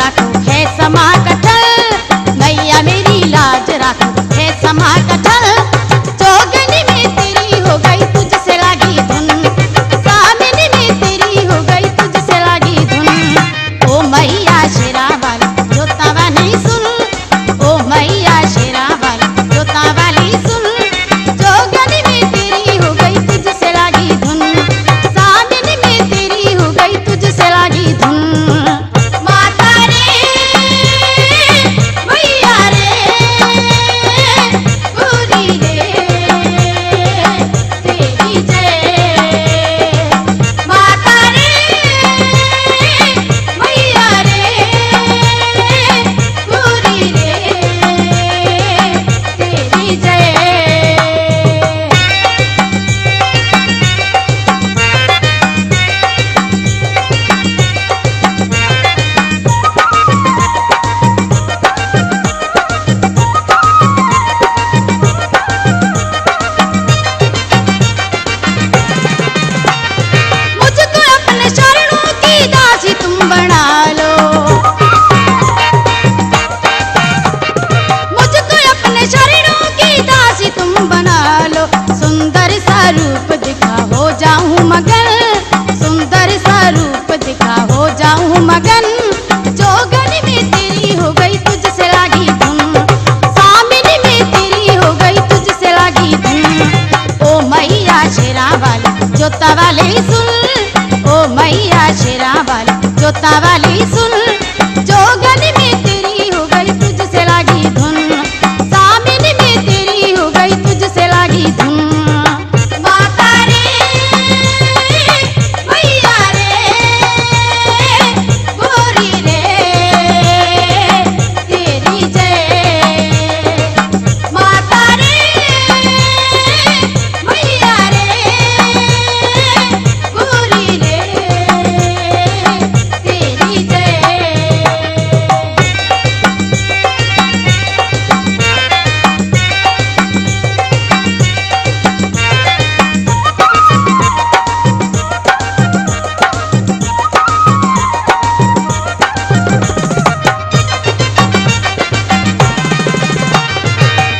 राखो है समा कठल, मैया मेरी लाज राखो है समा कठल। जोगनी में तेरी हो गई तुझसे लागी धुन, सामने में तेरी हो गई तुझसे लागी धुन। ओ मैया शेरा वाली जोता वाली सुन, ओ मैया शेरा वाली जोता वाली सुन। जोगनी में तेरी हो गई तुझसे लागी धुन, सामने में तेरी हो गई तुझसे लागी धुन। माता रे मैया रे पूरी रे तेरी जय। माता रे मैया रे पूरी रे तेरी जय। मुझको अपने शरणों की दासी तुम बना लो, मुझको अपने शरणों की दासी तुम बना लो। सुंदर सा रूप दिखा हो जाऊं मगन, सुंदर सा रूप दिखा हो जाऊं मगन। जोगन में तेरी हो गई तुझसे लागी धुन, सामने में तेरी हो गई तुझसे लागी धुन। ओ मैया शेरा वाली जोता वाली सुन, ओ मैया शेरा वाली जोता वाली सुन। जोगन में तेरी हो गई तुझसे लागी धुन, सामने में तेरी हो गई तुझसे लागी धुन। माता रे मैया रे गोरी रे तेरी जय। माता रे मैया रे गोरी रे तेरी जय।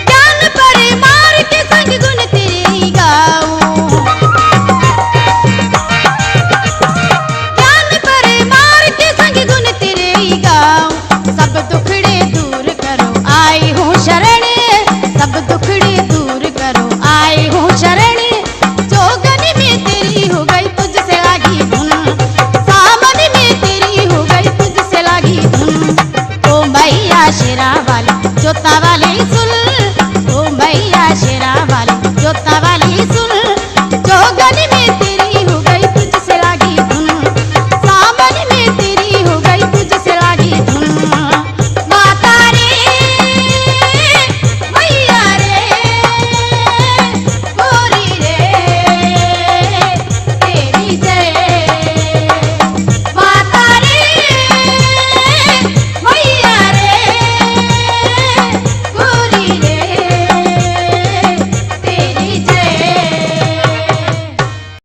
ज्ञान पड़े मार के संग गुण तेरे गाऊं, ज्ञान पड़े मार के संग गुण तेरे गाऊं। सब दुखड़े दूर करो आई हूँ शरण, सब दुखड़े दूर करो आई हूँ शरण। जोगन में तेरी हो गई तुझसे लागी धुन, सामने में तेरी हो गई तुझसे लागी धुन। ओ मैया शेरा वाली जोता वाली